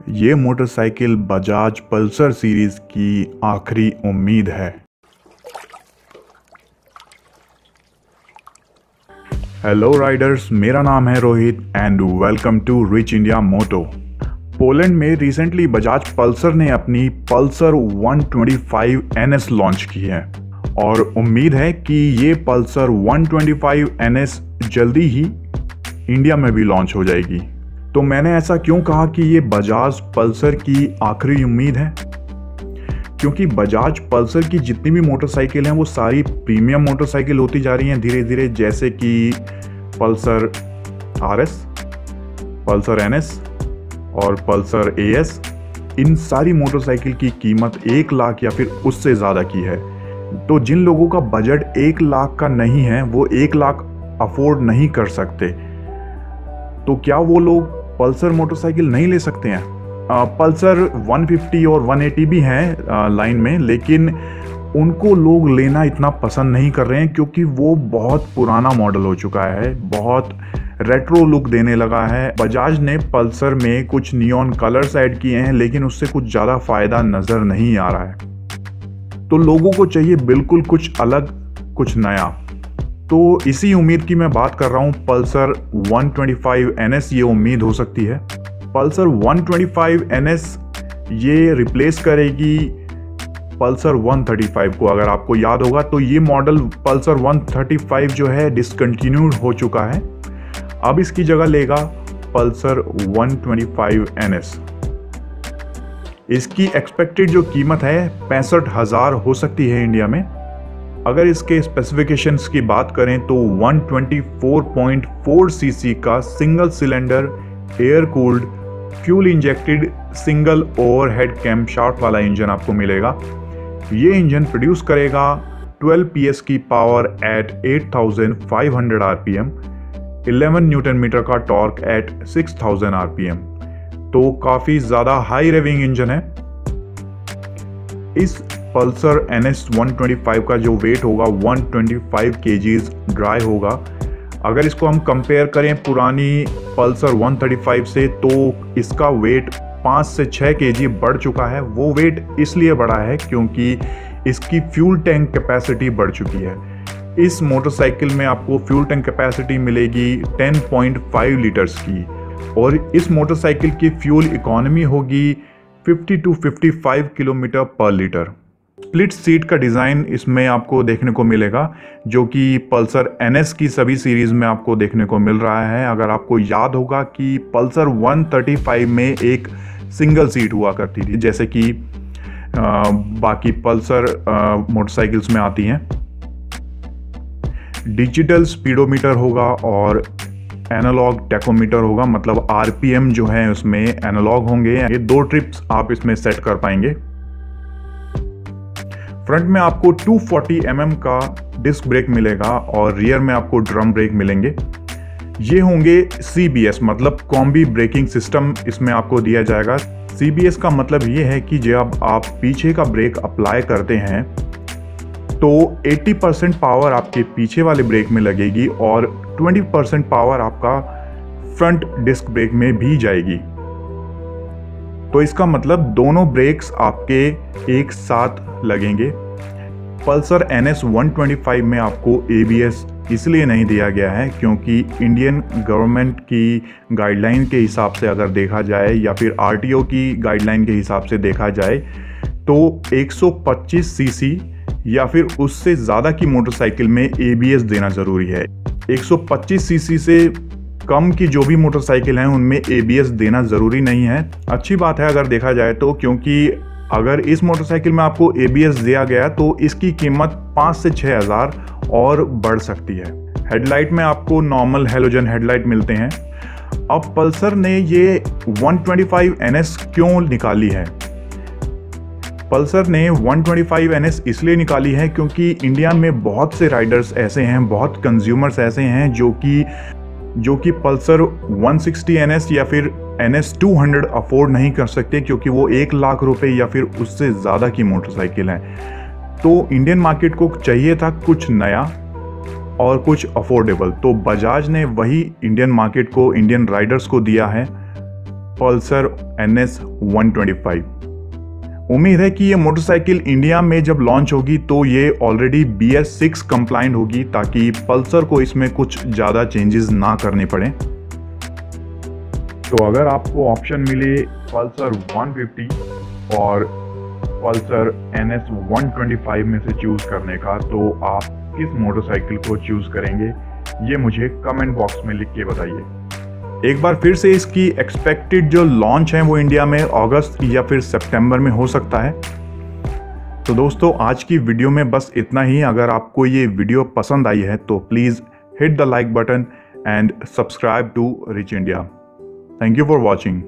ये motorcycle Bajaj Pulsar series की आखिरी उम्मीद है। हेलो राइडर्स, मेरा नाम है Rohit and welcome to rich India moto. Poland में रिसेंटली बजाज पल्सर ने अपनी पल्सर 125 NS लॉन्च की है और उम्मीद है कि ये पल्सर 125 NS जल्दी ही इंडिया में भी लॉन्च हो जाएगी। तो मैंने ऐसा क्यों कहा कि ये बजाज पल्सर की आखिरी उम्मीद है? क्योंकि बजाज पल्सर की जितनी भी मोटरसाइकिल हैं वो सारी प्रीमियम मोटरसाइकिल होती जा रही हैं धीरे धीरे, जैसे कि पल्सर RS, पल्सर NS और पल्सर AS। इन सारी मोटरसाइकिल की कीमत 1 लाख या फिर उससे ज़्यादा की है। तो जिन लोगों का बजट 1 लाख का नहीं है वो 1 लाख अफोर्ड नहीं कर सकते, तो क्या वो लोग पल्सर मोटरसाइकिल नहीं ले सकते हैं? पल्सर 150 और 180 भी हैं लाइन में, लेकिन उनको लोग लेना इतना पसंद नहीं कर रहे हैं क्योंकि वो बहुत पुराना मॉडल हो चुका है, बहुत रेट्रो लुक देने लगा है। बजाज ने पल्सर में कुछ नियॉन कलर्स ऐड किए हैं, लेकिन उससे कुछ ज़्यादा फ़ायदा नज़र नहीं आ रहा है। तो लोगों को चाहिए बिल्कुल कुछ अलग, कुछ नया। तो इसी उम्मीद की मैं बात कर रहा हूँ। पल्सर 125 NS ये उम्मीद हो सकती है। पल्सर 125 NS ये रिप्लेस करेगी पल्सर 135 को। अगर आपको याद होगा तो ये मॉडल पल्सर 135 जो है डिसकंटिन्यूड हो चुका है, अब इसकी जगह लेगा पल्सर 125 NS। इसकी एक्सपेक्टेड जो कीमत है 65,000 हो सकती है इंडिया में। अगर इसके स्पेसिफिकेशंस की बात करें तो 124.4 सीसी का single cylinder air cooled fuel injected single overhead camshaft वाला इंजन आपको मिलेगा। ये इंजन प्रोड्यूस करेगा 12 PS की power at 8500 RPM, 11 newton meter का टॉर्क एट 6000 RPM। तो काफ़ी ज़्यादा हाई रेविंग इंजन है। इस पल्सर NS 125 का जो वेट होगा 125 kgs ड्राई होगा। अगर इसको हम कंपेयर करें पुरानी पल्सर 135 से तो इसका वेट 5 से 6 kg बढ़ चुका है। वो वेट इसलिए बढ़ा है क्योंकि इसकी फ्यूल टैंक कैपेसिटी बढ़ चुकी है। इस मोटरसाइकिल में आपको फ्यूल टैंक कैपेसिटी मिलेगी 10.5 लीटर्स की और इस मोटरसाइकिल की फ्यूल इकोनॉमी होगी 50 to 55 किलोमीटर पर लीटर। स्प्लिट सीट का डिज़ाइन इसमें आपको देखने को मिलेगा, जो कि पल्सर NS की सभी सीरीज़ में आपको देखने को मिल रहा है। अगर आपको याद होगा कि पल्सर 135 में एक सिंगल सीट हुआ करती थी, जैसे कि बाकी पल्सर मोटरसाइकिल्स में आती हैं। डिजिटल स्पीडोमीटर होगा और एनालॉग टैकोमीटर होगा, मतलब RPM जो है उसमें एनालॉग होंगे। ये 2 ट्रिप्स आप इसमें सेट कर पाएंगे। फ्रंट में आपको 240 mm का डिस्क ब्रेक मिलेगा और रियर में आपको ड्रम ब्रेक मिलेंगे। ये होंगे CBS, मतलब कॉम्बी ब्रेकिंग सिस्टम इसमें आपको दिया जाएगा। CBS का मतलब ये है कि जब आप पीछे का ब्रेक अप्लाई करते हैं तो 80% पावर आपके पीछे वाले ब्रेक में लगेगी और 20% पावर आपका फ्रंट डिस्क ब्रेक में भी जाएगी। तो इसका मतलब दोनों ब्रेक्स आपके एक साथ लगेंगे। पल्सर NS 125 में आपको ABS इसलिए नहीं दिया गया है क्योंकि इंडियन गवर्नमेंट की गाइडलाइन के हिसाब से अगर देखा जाए या फिर RTO की गाइडलाइन के हिसाब से देखा जाए तो 125 सीसी या फिर उससे ज़्यादा की मोटरसाइकिल में ABS देना ज़रूरी है। 125 सीसी से कम की जो भी मोटरसाइकिल हैं उनमें ABS देना ज़रूरी नहीं है। अच्छी बात है अगर देखा जाए तो, क्योंकि अगर इस मोटरसाइकिल में आपको ABS दिया गया तो इसकी कीमत 5 से 6 हज़ार और बढ़ सकती है। हेडलाइट में आपको नॉर्मल हेलोजन हेडलाइट मिलते हैं। अब पल्सर ने ये 125 NS क्यों निकाली है? पल्सर ने 125 NS इसलिए निकाली है क्योंकि इंडिया में बहुत से राइडर्स ऐसे हैं, बहुत कंज्यूमर्स ऐसे हैं जो कि पल्सर 160 NS या फिर NS 200 अफोर्ड नहीं कर सकते क्योंकि वो 1 लाख रुपए या फिर उससे ज़्यादा की मोटरसाइकिल है। तो इंडियन मार्केट को चाहिए था कुछ नया और कुछ अफोर्डेबल, तो बजाज ने वही इंडियन मार्केट को, इंडियन राइडर्स को दिया है पल्सर NS125। उम्मीद है कि ये मोटरसाइकिल इंडिया में जब लॉन्च होगी तो ये ऑलरेडी BS6 कंप्लाइंट होगी, ताकि पल्सर को इसमें कुछ ज़्यादा चेंजेस ना करने पड़े। तो अगर आपको ऑप्शन मिले पल्सर 150 और पल्सर NS125 में से चूज़ करने का, तो आप किस मोटरसाइकिल को चूज़ करेंगे, ये मुझे कमेंट बॉक्स में लिख के बताइए। एक बार फिर से इसकी एक्सपेक्टेड जो लॉन्च है वो इंडिया में अगस्त या फिर सितंबर में हो सकता है। तो दोस्तों, आज की वीडियो में बस इतना ही। अगर आपको ये वीडियो पसंद आई है तो please hit the like button and subscribe to rich India. Thank you for watching.